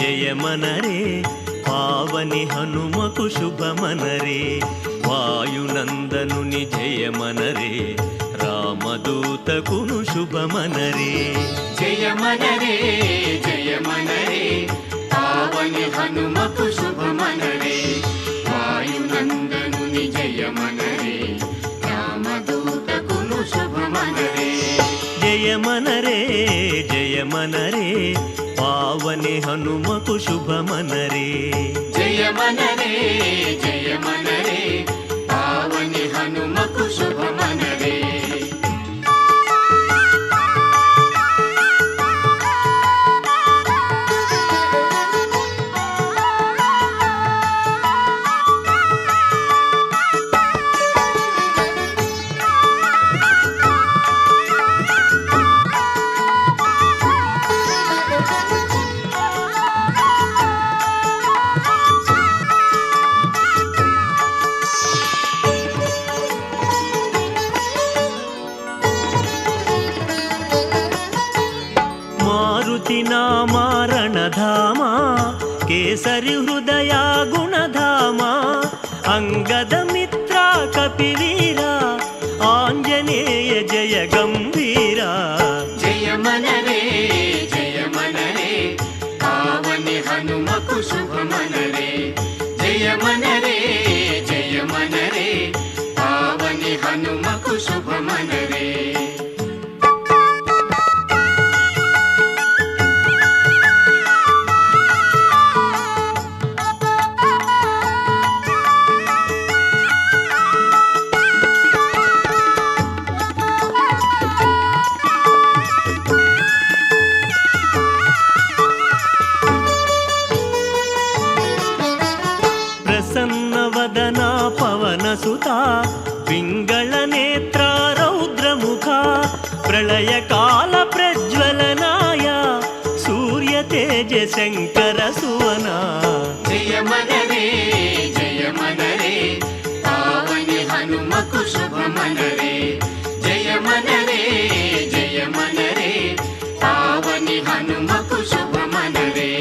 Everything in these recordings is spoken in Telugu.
జయమనరే పావని హనుమకు శుభమనరే వాయునందనుని జయమనరే రామదూతకును శుభమనరే జయమనరే జయమనరే పావని హనుమకు శుభమనరే వాయునందనుని జయమనరే రామదూతకును శుభమనరే జయమనరే జయమనరే పావని హనుమకు శుభమనరే జయమనరే జయమనరే పావని హనుమకు శుభమనరే నామారణధామా కేసరి హృదయా గుణధామా అంగద మిత్ర కపివీరా ఆంజనేయ జయ గంభీరా జయమనరే జయమనరే పావని హనుమకు శుభమనరే జయమనరే జయమనరే పావని హనుమకు శుభమనరే ప్రసన్నవదనా పవనసుతా పింగళ నేత్ర రౌద్రముఖా ప్రళయకాల ప్రజ్వలనాయ సూర్య తేజ శంకర సువనా జయమనరే జయమనరే పావని హనుమకు శుభమనరే జయమనరే జయమనరే పావని హనుమకు శుభమనరే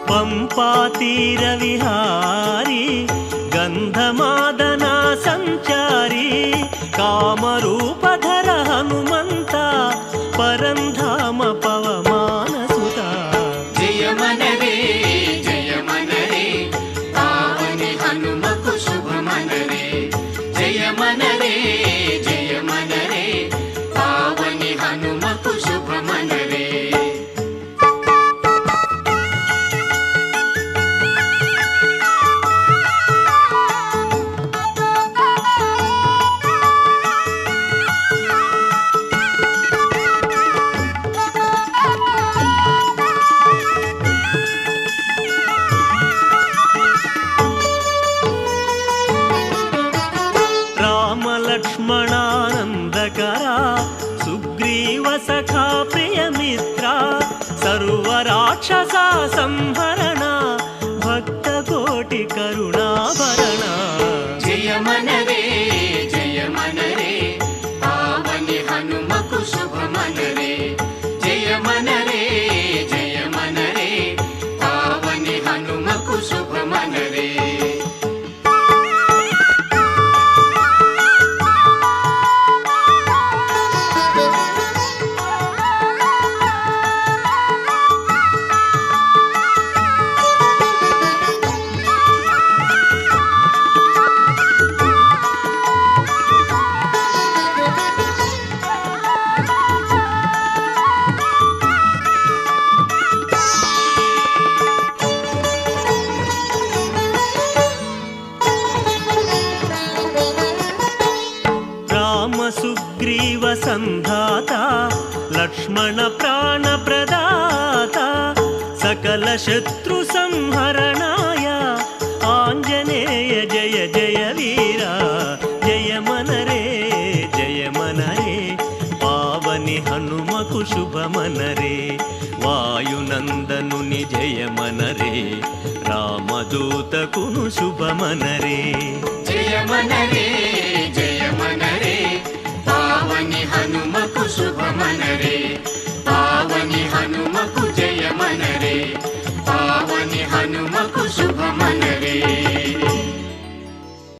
పంపాతీర విహారీ గంధమాదనా సంచారీ కామరూపధర హనుమంత పరంధామ పవమానసుత జయమనరే జయమనరే పావని హనుమకు శుభమనరే జయమనరే జయమనరే పావని హనుమకు శుభమనరే లక్ష్మణానందకరా సుగ్రీవ సఖా ప్రియమిత్ర సర్వరాక్షస సంహరణ భక్త కోటి కరుణాభరణ జయమనరే జయమనరే పావని హనుమకు శుభమనరే జయమనరే జయమనరే పావని హనుమకు శుభమనరే సుగ్రీవ సంధాత లక్ష్మణ ప్రాణ ప్రదాత సకల శత్రు సంహరణాయ ఆంజనేయ జయ జయ వీరా జయ మనరే పావని హనుమకు శుభమనరే వాయునందనుని జయ మనరే రామదూతకును శుభమనరే జయ మనరే పావని హనుమకు శుభమనరే పావని హనుమకు జయ మనరే పావని హనుమ